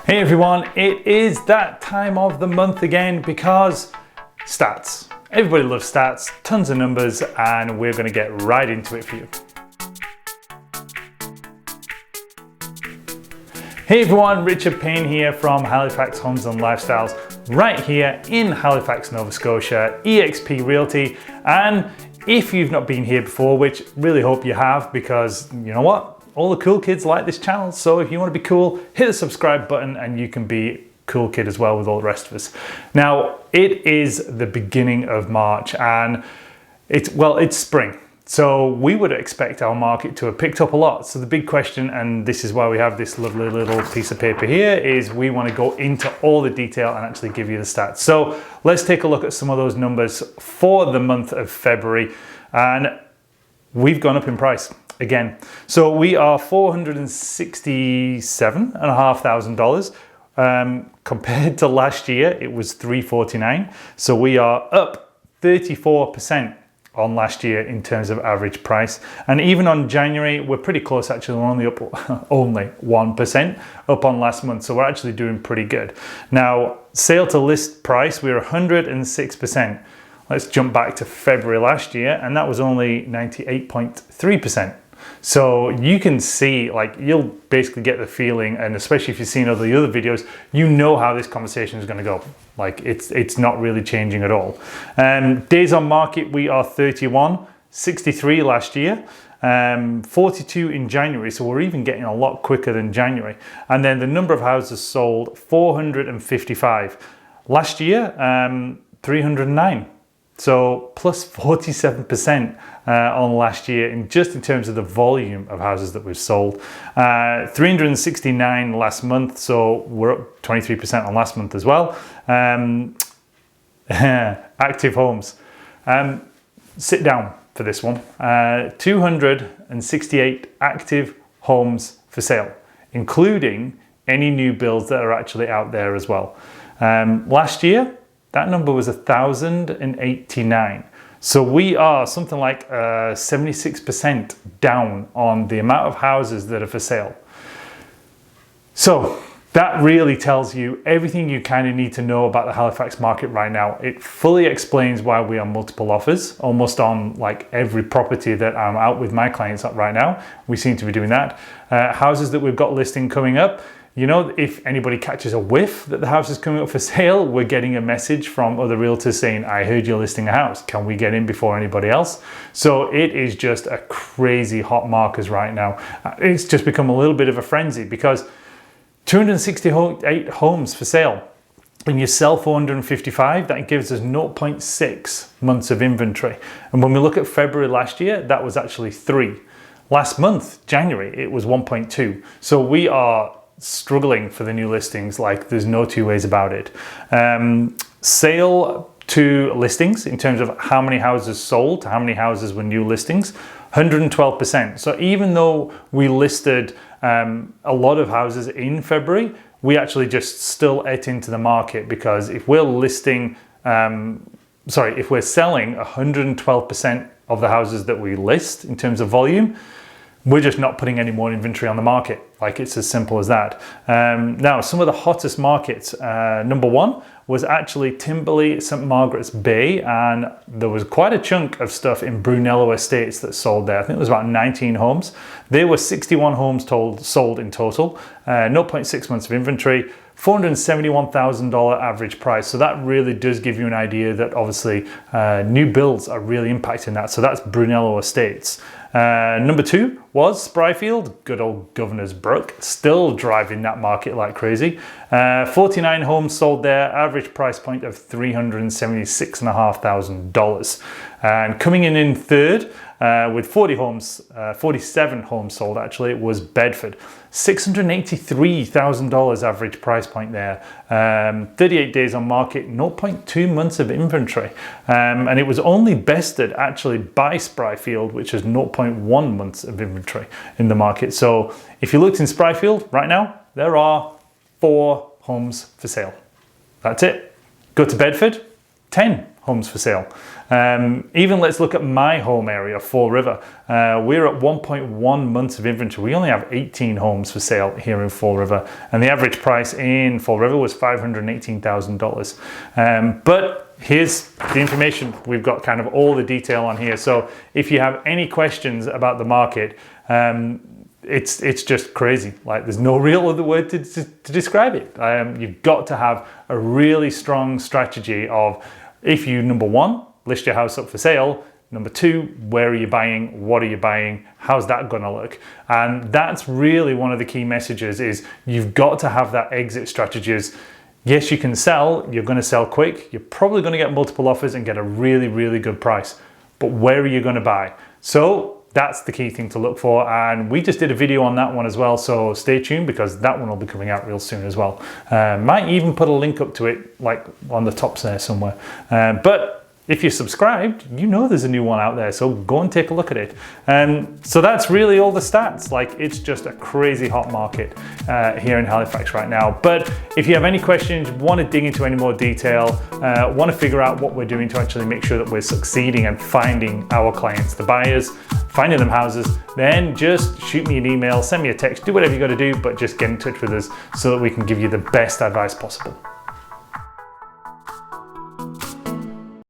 Hey everyone, it is that time of the month again because stats. Everybody loves stats, tons of numbers, and we're going to get right into it for you. Hey everyone, Richard Payne here from Halifax Homes and Lifestyles, right here in Halifax, Nova Scotia, eXp Realty. And if you've not been here before, which really hope you have, because you know what? All the cool kids like this channel, so if you want to be cool, hit the subscribe button and you can be a cool kid as well with all the rest of us. Now, it is the beginning of March and it's spring. So we would expect our market to have picked up a lot. So the big question, and this is why we have this lovely little piece of paper here, is we want to go into all the detail and actually give you the stats. So let's take a look at some of those numbers for the month of February. And we've gone up in price again. So we are $467,500. Compared to last year, it was $349. So we are up 34% on last year in terms of average price. And even on January, we're pretty close actually. We're only up only 1% up on last month. So we're actually doing pretty good. Now, sale to list price, we're 106%. Let's jump back to February last year, and that was only 98.3%. So you can see, like, you'll basically get the feeling, and especially if you've seen all the other videos, you know how this conversation is going to go. Like, it's not really changing at all. Days on market, we are 31, 63 last year, 42 in January. So we're even getting a lot quicker than January. And then the number of houses sold, 455. Last year, 309. So plus 47% on last year in terms of the volume of houses that we've sold. 369 last month, so we're up 23% on last month as well. Active homes. Sit down for this one. 268 active homes for sale, including any new builds that are actually out there as well. Last year, that number was 1,089. So we are something like 76% down on the amount of houses that are for sale. So that really tells you everything you kind of need to know about the Halifax market right now. It fully explains why we are multiple offers, almost on like every property that I'm out with my clients at right now. We seem to be doing that. Houses that we've got listing coming up. You know, if anybody catches a whiff that the house is coming up for sale, we're getting a message from other realtors saying, I heard you're listing a house. Can we get in before anybody else? So it is just a crazy hot market right now. It's just become a little bit of a frenzy because 268 homes for sale. When you sell 455, that gives us 0.6 months of inventory. And when we look at February last year, that was actually 3. Last month, January, it was 1.2. So we are struggling for the new listings, like there's no two ways about it. Sale to listings in terms of how many houses sold, how many houses were new listings, 112%. So even though we listed a lot of houses in February, we actually just still ate into the market because if we're listing, if we're selling 112% of the houses that we list in terms of volume, we're just not putting any more inventory on the market. Like, it's as simple as that. Now, some of the hottest markets, number one was actually Timberley, St. Margaret's Bay, and there was quite a chunk of stuff in Brunello Estates that sold there. I think it was about 19 homes. There were 61 homes sold in total, 0.6 months of inventory, $471,000 average price. So that really does give you an idea that obviously new builds are really impacting that. So that's Brunello Estates. Number two was Spryfield, good old Governor's Brook, still driving that market like crazy. 49 homes sold there, average price point of $376,500. And coming in third with 47 homes sold actually, was Bedford. $683,000 average price point there. 38 days on market, 0.2 months of inventory. And it was only bested actually by Spryfield, which has 0.1 months of inventory in the market. So if you looked in Spryfield right now, there are 4 homes for sale. That's it. Go to Bedford, 10 homes for sale. Even let's look at my home area, Fall River. We're at 1.1 months of inventory. We only have 18 homes for sale here in Fall River, and the average price in Fall River was $518,000. But here's the information. We've got kind of all the detail on here. So if you have any questions about the market, it's just crazy. Like, there's no real other word to describe it. You've got to have a really strong strategy of, if you, number one, list your house up for sale, number two, where are you buying, what are you buying, how's that gonna look? And that's really one of the key messages, is you've got to have that exit strategies. Yes, you can sell, you're gonna sell quick, you're probably gonna get multiple offers and get a really, really good price, but where are you gonna buy? So that's the key thing to look for, and we just did a video on that one as well, so stay tuned because that one will be coming out real soon as well. Might even put a link up to it, like on the top there somewhere. But if you're subscribed, you know there's a new one out there, so go and take a look at it. So that's really all the stats. Like, it's just a crazy hot market here in Halifax right now. But if you have any questions, want to dig into any more detail, want to figure out what we're doing to actually make sure that we're succeeding and finding our clients, the buyers, finding them houses, then just shoot me an email, send me a text, do whatever you got to do, but just get in touch with us so that we can give you the best advice possible.